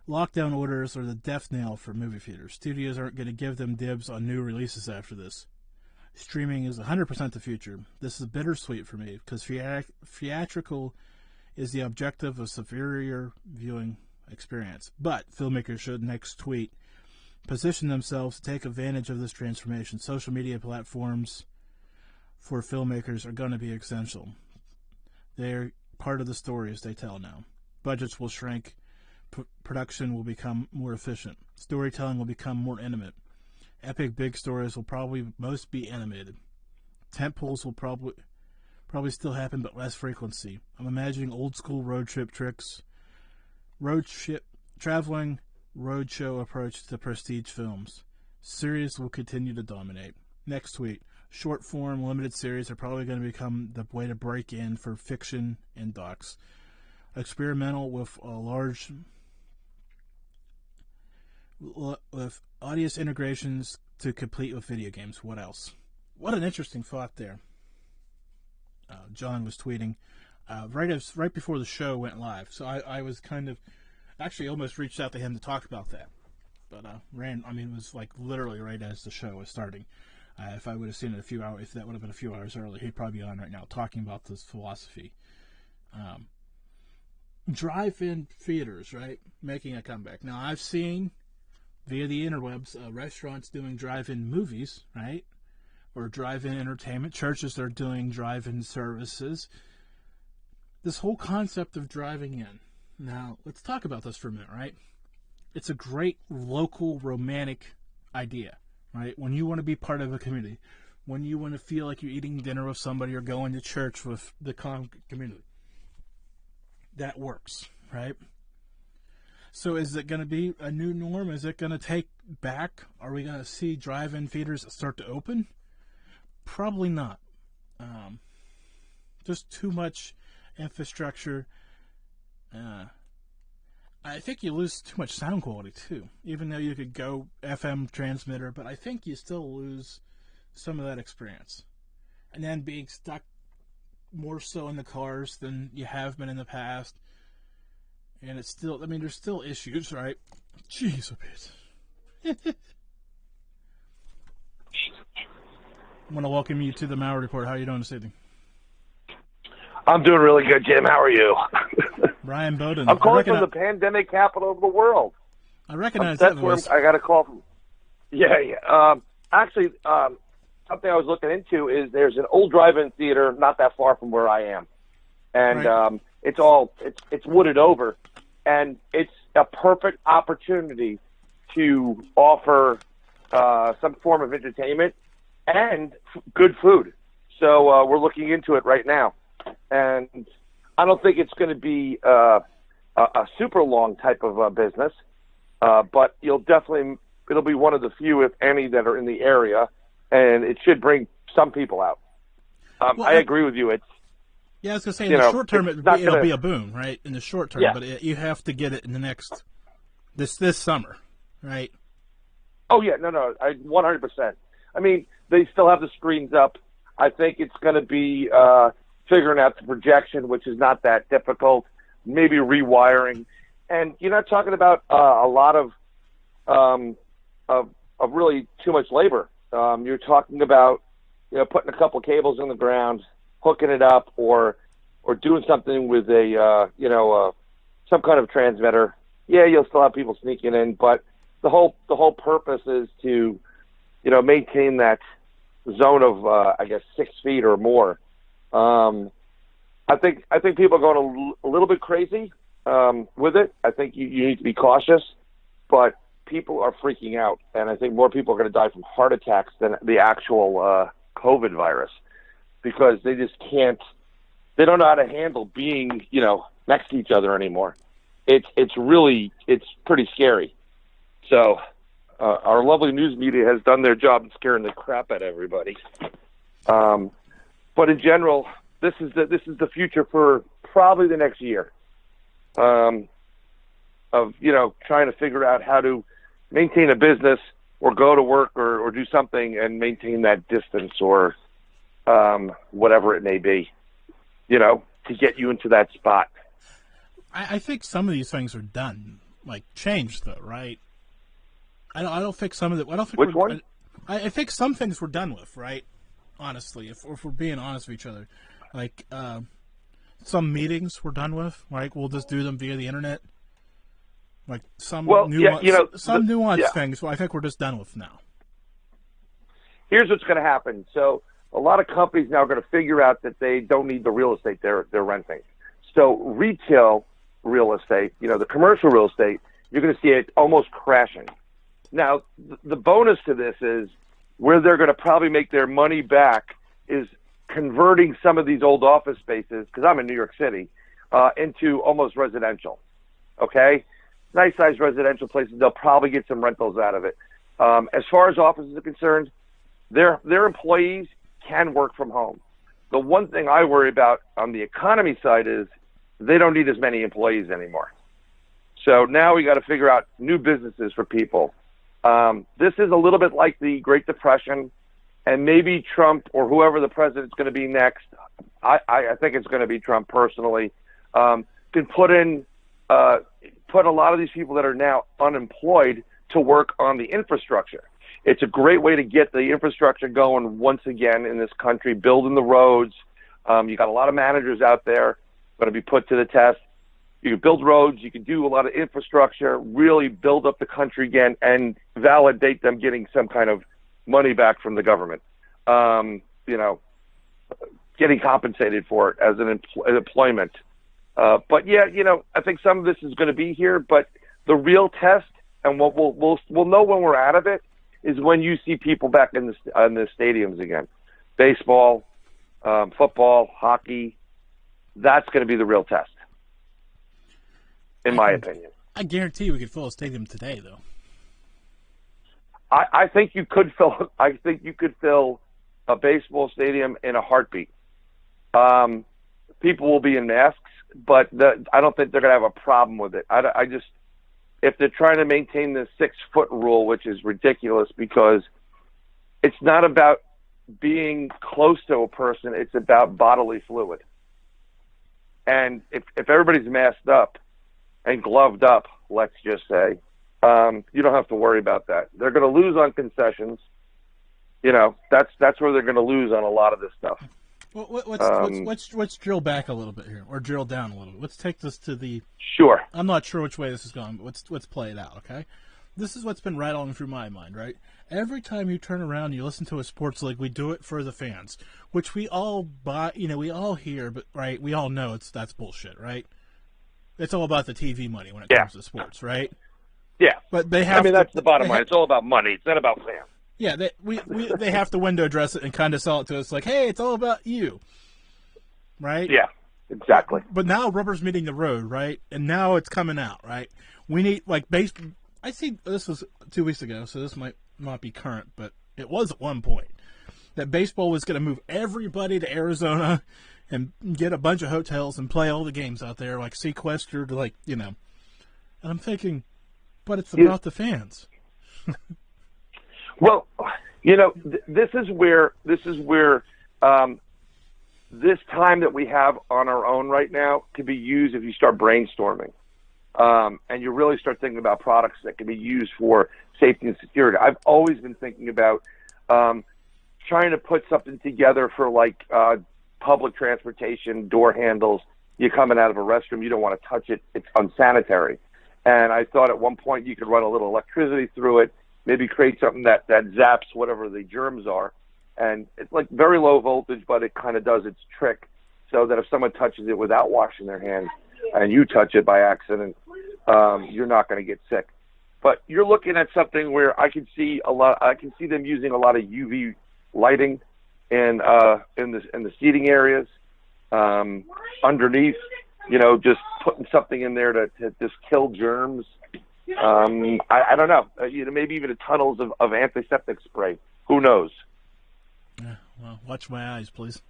Lockdown orders are the death knell for movie theaters. Studios aren't going to give them dibs on new releases after this. Streaming is 100% the future. This is bittersweet for me, because theatrical is the objective of superior viewing experience. But filmmakers should, next tweet, position themselves to take advantage of this transformation. Social media platforms for filmmakers are going to be essential. They're part of the stories they tell now. Budgets will shrink. Production will become more efficient. Storytelling will become more intimate. Epic big stories will probably most be animated. Tentpoles will probably still happen, but less frequency. I'm imagining old school road trip tricks, traveling roadshow approach to prestige films. Series will continue to dominate. Next tweet. Short form limited series are probably going to become the way to break in for fiction and docs. Experimental with with audience integrations to complete with video games. What else? What an interesting thought there. John was tweeting right before the show went live, so I was kind of actually almost reached out to him to talk about that, but it was like literally right as the show was starting. If I would have seen it if that would have been a few hours earlier, he'd probably be on right now talking about this philosophy. Drive-in theaters, right, making a comeback. Now, I've seen via the interwebs restaurants doing drive-in movies, right, or drive-in entertainment. Churches that are doing drive-in services. This whole concept of driving in. Now, let's talk about this for a minute, right? it's a great local romantic idea, right? When you want to be part of a community, when you want to feel like you're eating dinner with somebody or going to church with the community, that works, right? So is it going to be a new norm? Is it going to take back? Are we going to see drive-in theaters start to open? Probably not. Just too much infrastructure. I think you lose too much sound quality too. Even though you could go FM transmitter, but I think you still lose some of that experience. And then being stuck more so in the cars than you have been in the past. And it's still, I mean, there's still issues, right? Jeez, a bit. I want to welcome you to the Malliard Report. How are you doing this evening? I'm doing really good, Jim. How are you? Brian Bowden. I'm calling from the pandemic capital of the world. I recognize that voice. I got a call from. Yeah. Actually, something I was looking into is there's an old drive-in theater not that far from where I am, and right. It's wooded over, and it's a perfect opportunity to offer some form of entertainment and good food. So we're looking into it right now. And I don't think it's going to be a super long type of business, but it'll be one of the few, if any, that are in the area, and it should bring some people out. I agree with you. I was going to say, in the short term, it'll be a boom, right? In the short term, but you have to get it in the next, this summer, right? Oh, yeah, no, 100%. I mean, they still have the screens up. I think it's going to be figuring out the projection, which is not that difficult, maybe rewiring. And you're not talking about a lot of really too much labor. You're talking about, putting a couple cables in the ground, hooking it up, or doing something with some kind of transmitter. Yeah, you'll still have people sneaking in, but the whole purpose is to, maintain that zone of 6 feet or more. I think people are going a little bit crazy with it. I think you need to be cautious, but people are freaking out, and I think more people are going to die from heart attacks than the actual COVID virus, because they just can't. They don't know how to handle being next to each other anymore. It's pretty scary. So our lovely news media has done their job in scaring the crap out of everybody. But in general, this is the future for probably the next year, of trying to figure out how to maintain a business or go to work or do something and maintain that distance or whatever it may be, to get you into that spot. I think some of these things are done, changed though, right? I don't think some of the. I don't think which one? I think some things we're done with, right? Honestly, if we're being honest with each other, some meetings we're done with. We'll just do them via the internet. Some nuanced things. Well, I think we're just done with now. Here's what's going to happen. So a lot of companies now are going to figure out that they don't need the real estate they're renting. So retail real estate, the commercial real estate, you're going to see it almost crashing. Now, the bonus to this is where they're going to probably make their money back is converting some of these old office spaces, because I'm in New York City, into almost residential. Okay? Nice-sized residential places. They'll probably get some rentals out of it. As far as offices are concerned, their employees can work from home. The one thing I worry about on the economy side is they don't need as many employees anymore. So now we got to figure out new businesses for people. This is a little bit like the Great Depression, and maybe Trump or whoever the president's going to be next. I think it's going to be Trump personally. Can put a lot of these people that are now unemployed to work on the infrastructure. It's a great way to get the infrastructure going once again in this country, building the roads. You got a lot of managers out there going to be put to the test. You can build roads, you can do a lot of infrastructure, really build up the country again and validate them getting some kind of money back from the government. Getting compensated for it as an employment. But yeah, I think some of this is going to be here, but the real test And what we'll know when we're out of it is when you see people back in the stadiums again. Baseball, football, hockey. That's going to be the real test, in my opinion. I guarantee we could fill a stadium today, though. I think you could fill. I think you could fill a baseball stadium in a heartbeat. People will be in masks, but I don't think they're going to have a problem with it. I just, if they're trying to maintain the 6-foot rule, which is ridiculous because it's not about being close to a person, it's about bodily fluid. And if everybody's masked up and gloved up, let's just say, you don't have to worry about that. They're going to lose on concessions. You know, that's where they're going to lose on a lot of this stuff. Well, let's drill back a little bit here, or drill down a little bit. Let's take this to the. Sure. I'm not sure which way this is going, but let's play it out, okay? This is what's been rattling through my mind, right? Every time you turn around, you listen to a sports league. We do it for the fans, which we all buy. You know, we all hear, but right, we all know that's bullshit, right? It's all about the TV money when it comes to sports, right? Yeah, but they have. That's the bottom line. It's all about money. It's not about fans. Yeah, they have to window dress it and kind of sell it to us like, hey, it's all about you, right? Yeah, exactly. But now rubber's meeting the road, right? And now it's coming out, right? We need I see this was 2 weeks ago, so this might not be current, but it was at one point that baseball was going to move everybody to Arizona and get a bunch of hotels and play all the games out there, like sequestered, like, you know. And I'm thinking, but it's about the fans. Well, you know, this is where this time that we have on our own right now can be used if you start brainstorming, and you really start thinking about products that can be used for safety and security. I've always been thinking about trying to put something together for like public transportation, door handles. You're coming out of a restroom, you don't want to touch it; it's unsanitary. And I thought at one point you could run a little electricity through it. Maybe create something that zaps whatever the germs are. And it's like very low voltage, but it kind of does its trick so that if someone touches it without washing their hands and you touch it by accident, you're not going to get sick. But you're looking at something where I can see them using a lot of UV lighting in the seating areas, underneath, you know, just putting something in there to just kill germs. I don't know. You know, maybe even tunnels of antiseptic spray. Who knows? Yeah, well, watch my eyes, please.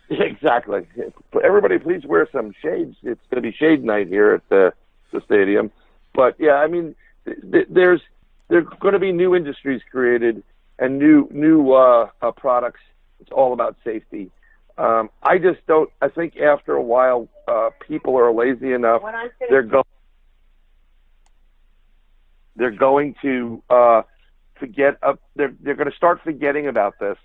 Exactly. Everybody, please wear some shades. It's going to be shade night here at the stadium. But yeah, I mean, there's going to be new industries created and new products. It's all about safety. I just don't. I think after a while, people are lazy enough. They're going to forget. They're going to start forgetting about this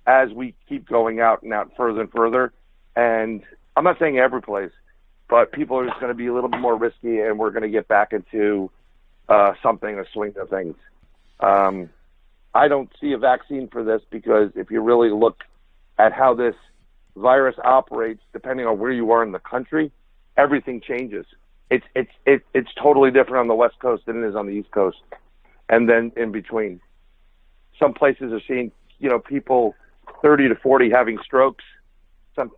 as we keep going out and out further and further. And I'm not saying every place, but people are just going to be a little bit more risky, and we're going to get back into a swing of things. I don't see a vaccine for this because if you really look at how this virus operates, depending on where you are in the country, everything changes. It's totally different on the West Coast than it is on the East Coast, and then in between. Some places are seeing, you know, people 30 to 40 having strokes. Some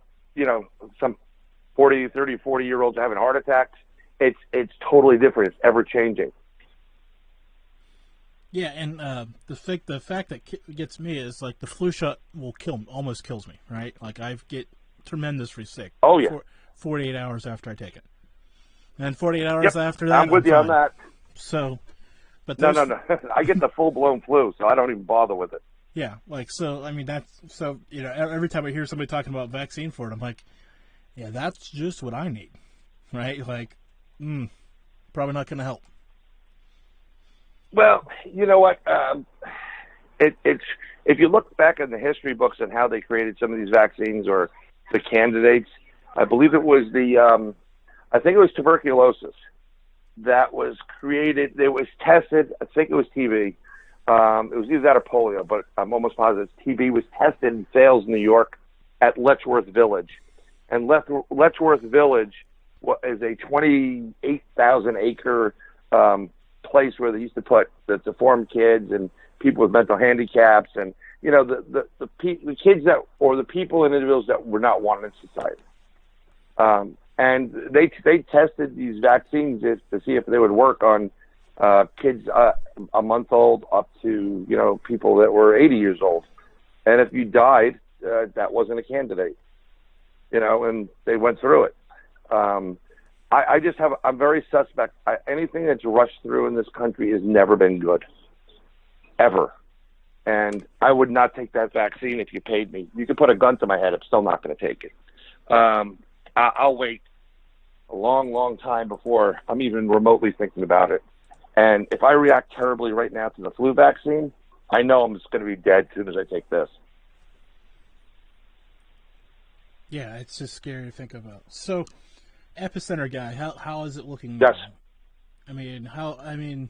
40-year-olds having heart attacks. It's totally different. It's ever changing. Yeah, and the fact that gets me is like the flu shot almost kills me, right? Like I get tremendously sick. Oh yeah. 48 hours after I take it, and 48 hours after that, I'm with you on that. So, but no. I get the full blown flu, so I don't even bother with it. Yeah, like so. I mean, that's so. You know, every time I hear somebody talking about vaccine for it, I'm like, yeah, that's just what I need, right? Like, probably not going to help. Well, you know what? It's if you look back in the history books and how they created some of these vaccines or the candidates, I believe it was I think it was tuberculosis that was created. It was tested. I think it was TB. It was either that or polio, but I'm almost positive TB was tested in Sales, New York, at Letchworth Village, and Letchworth Village what is a 28,000 acre place where they used to put the deformed kids and people with mental handicaps, and the kids that, or the people and individuals that were not wanted in society. And they tested these vaccines to see if they would work on kids a month old up to people that were 80 years old, and if you died, that wasn't a candidate. And they went through it. I'm very suspect. Anything that's rushed through in this country has never been good, ever. And I would not take that vaccine if you paid me. You could put a gun to my head, I'm still not going to take it. I'll wait a long, long time before I'm even remotely thinking about it. And if I react terribly right now to the flu vaccine, I know I'm just going to be dead as soon as I take this. Yeah, it's just scary to think about. So, epicenter guy, how is it looking Yes. now?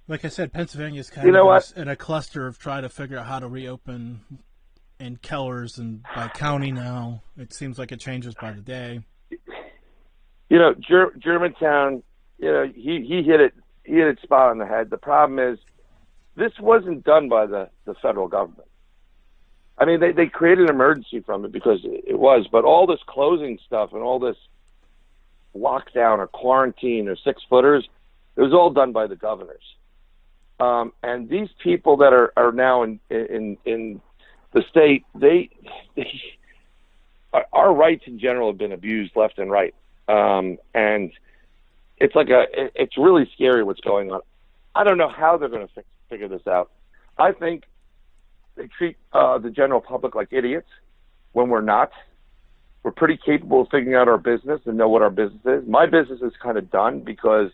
Like I said, Pennsylvania is kind of in a cluster of trying to figure out how to reopen in Kellers and by county now. It seems like it changes by the day. Germantown, he hit it spot on the head. The problem is this wasn't done by the federal government. I mean, they created an emergency from it because it was, but all this closing stuff and all this lockdown or quarantine or 6-footers, it was all done by the governors. And these people that are now in the state, our rights in general have been abused left and right. And it's really scary what's going on. I don't know how they're going to figure this out. I think they treat the general public like idiots when we're not. We're pretty capable of figuring out our business and know what our business is. My business is kind of done because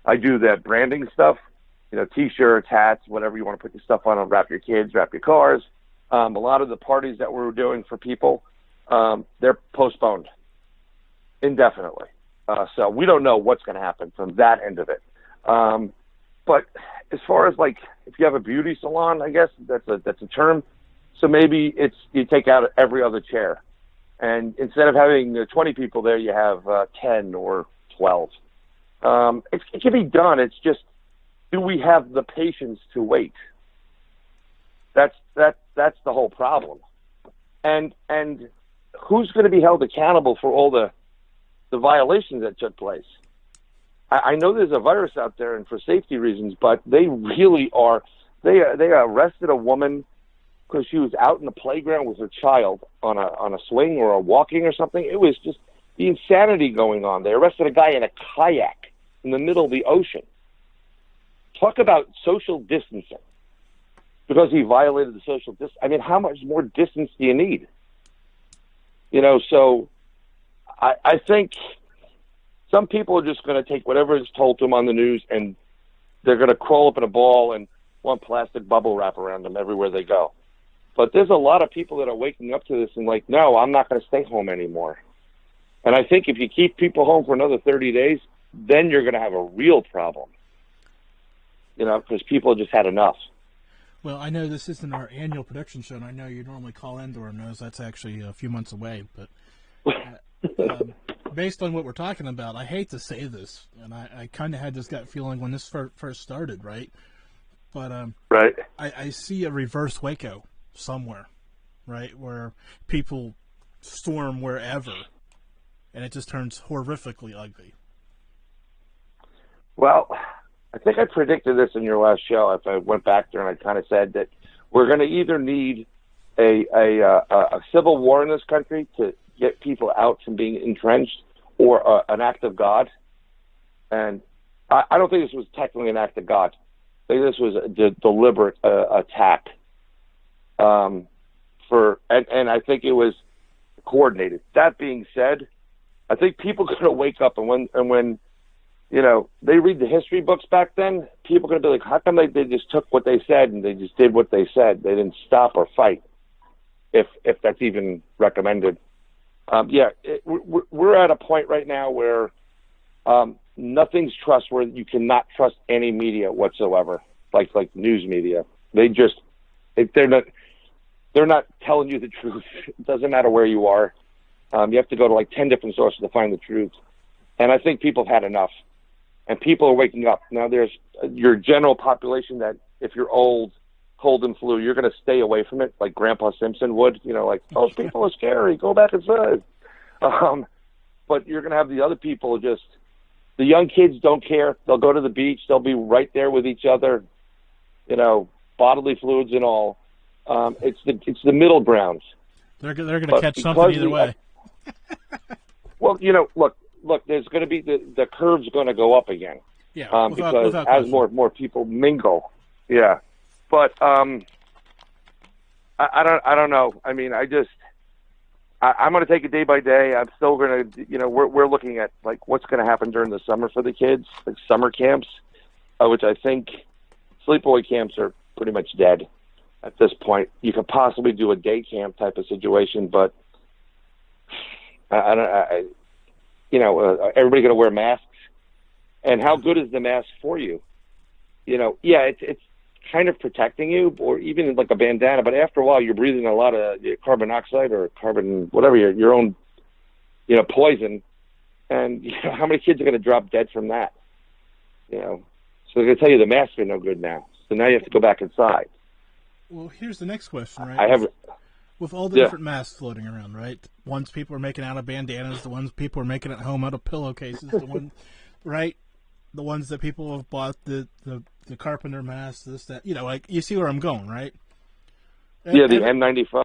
I do that branding stuff, T-shirts, hats, whatever you want to put your stuff on, wrap your kids, wrap your cars. A lot of the parties that we're doing for people, they're postponed indefinitely. So we don't know what's going to happen from that end of it. But as far as if you have a beauty salon, I guess that's a term. So maybe you take out every other chair, and instead of having 20 people there, you have 10 or 12. It can be done. It's just, do we have the patience to wait? That's the whole problem. And who's going to be held accountable for all the violations that took place? I know there's a virus out there, and for safety reasons, but they really are. They arrested a woman because she was out in the playground with her child on a swing or a walking or something. It was just the insanity going on. They arrested a guy in a kayak in the middle of the ocean. Talk about social distancing, because he violated the social distance. I mean, how much more distance do you need? So I think some people are just going to take whatever is told to them on the news, and they're going to crawl up in a ball and want plastic bubble wrap around them everywhere they go. But there's a lot of people that are waking up to this and no, I'm not going to stay home anymore. And I think if you keep people home for another 30 days, then you're going to have a real problem. Because people just had enough. Well, I know this isn't our annual production show, and I know you normally call Endor knows that's actually a few months away, but based on what we're talking about, I hate to say this, and I kind of had this gut feeling when this first started, right? But right. I see a reverse Waco somewhere, right, where people storm wherever, and it just turns horrifically ugly. Well, I think I predicted this in your last show. If I went back there and I kind of said that we're going to either need a civil war in this country to get people out from being entrenched, or an act of God. And I don't think this was technically an act of God. I think this was a deliberate attack. And I think it was coordinated. That being said, I think people are going to wake up, and when they read the history books back then, people are going to be like, how come they just took what they said and they just did what they said? They didn't stop or fight, if that's even recommended. We're at a point right now where nothing's trustworthy. You cannot trust any media whatsoever, like news media. They're not telling you the truth. It doesn't matter where you are. You have to go to like 10 different sources to find the truth. And I think people have had enough. And people are waking up. Now, there's your general population that if you're old, cold and flu, you're going to stay away from it, like Grandpa Simpson would. You know, like, those people are scary. Go back inside. But you're going to have the other people just, the young kids don't care. They'll go to the beach. They'll be right there with each other, you know, bodily fluids and all. It's the middle ground. They're going to catch something either way. Well, you know, look, there's going to be the curve's going to go up again. Yeah, because as more people mingle. Yeah. But I don't know. I mean, I'm going to take it day by day. I'm still going to, you know, we're looking at like what's going to happen during the summer for the kids, like summer camps, which I think sleepaway camps are pretty much dead at this point. You could possibly do a day camp type of situation, but everybody going to wear masks, and how good is the mask for you? You know, yeah, it's kind of protecting you, or even like a bandana, but after a while you're breathing a lot of carbon dioxide or carbon, whatever, your own, you know, poison. And you know, how many kids are going to drop dead from that? You know, so they're going to tell you the masks are no good now. So now you have to go back inside. Well, here's the next question, right? With all the different masks floating around, right? The ones people are making out of bandanas, the ones people are making at home out of pillowcases, the one, right? The ones that people have bought, the carpenter masks, this, that, you know, like, you see where I'm going, right? Yeah, the N95.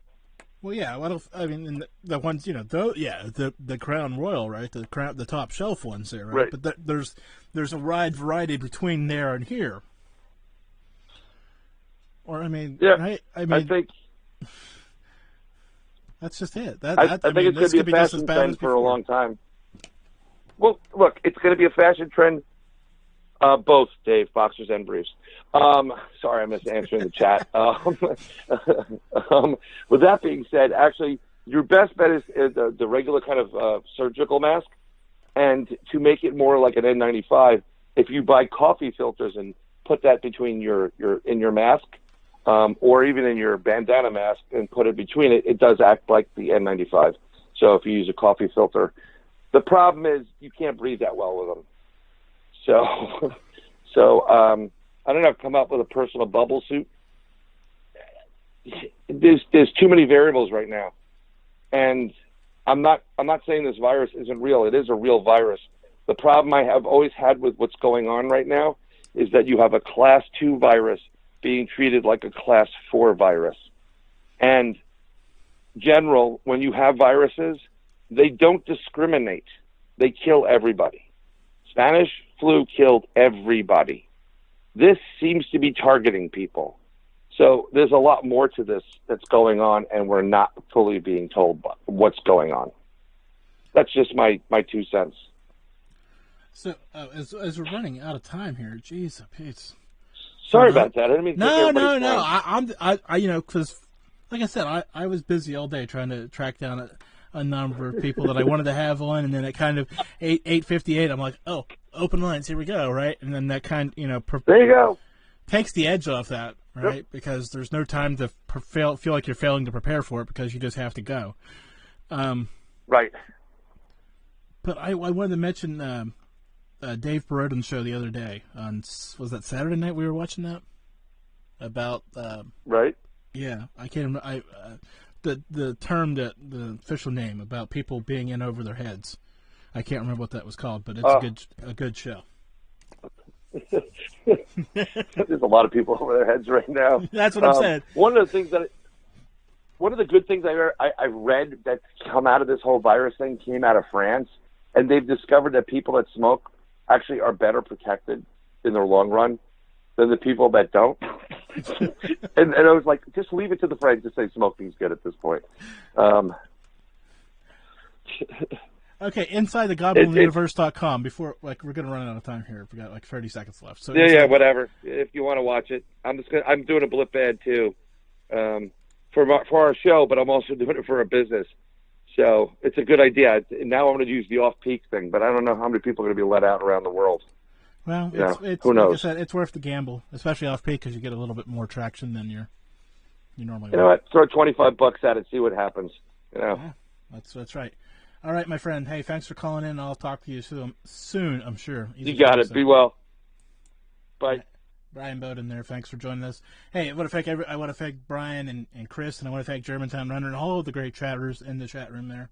Well, yeah, I mean, the ones, you know, the Crown Royal, right? The top shelf ones there, right? But there's a wide variety between there and here. Or, I mean, yeah, right? I think that's just it. I think it's going to be a fashion trend for a long time. Well, look, it's going to be a fashion trend. Both, Dave, boxers and briefs. Sorry, I missed answering the chat. With that being said, actually, your best bet is the regular kind of surgical mask. And to make it more like an N95, if you buy coffee filters and put that between your mask, or even in your bandana mask and put it between it, it does act like the N95. So if you use a coffee filter, the problem is you can't breathe that well with them. So I don't know. I've come up with a personal bubble suit. There's too many variables right now, and I'm not saying this virus isn't real. It is a real virus. The problem I have always had with what's going on right now is that you have a class 2 virus being treated like a class 4 virus. And general, when you have viruses, they don't discriminate. They kill everybody. Spanish flu killed everybody. This seems to be targeting people. So there's a lot more to this that's going on, and we're not fully being told what's going on. That's just my 2 cents. So as we're running out of time here, jeez, Pete. Sorry about that. I didn't mean to No. I you know, because like I said, I was busy all day trying to track down a number of people that I wanted to have on, and then at kind of 8:58, I'm like, oh, open lines, here we go, right? And then that kind, you know, there you go, takes the edge off that, right? Yep. Because there's no time to feel like you're failing to prepare for it because you just have to go. Right. But I wanted to mention Dave Barodan's show the other day on, was that Saturday night we were watching that? About right. Yeah, I can't remember. The term, the official name about people being in over their heads. I can't remember what that was called, but it's a good show. There's a lot of people over their heads right now. That's what I'm saying. One of the good things I read that's come out of this whole virus thing came out of France, and they've discovered that people that smoke actually are better protected in the long run than the people that don't. and I was like, just leave it to the French to say smoking's good at this point. Okay, inside the GoblinUniverse.com, before, like, we're going to run out of time here. We've got like 30 seconds left. So yeah, whatever. If you want to watch it, I'm doing a blip ad too, for our show, but I'm also doing it for a business. So it's a good idea. Now I'm going to use the off-peak thing, but I don't know how many people are going to be let out around the world. Well, it's who knows? Like I said, it's worth the gamble, especially off-peak, because you get a little bit more traction than you normally. You know what? Throw $25 at it, see what happens. You know. Yeah. That's right. All right, my friend. Hey, thanks for calling in. I'll talk to you soon, I'm sure. You got it. Be well. Bye. Brian Bowden there. Thanks for joining us. Hey, I want to thank Brian and Chris, and I want to thank Germantown Runner and all of the great chatters in the chat room there.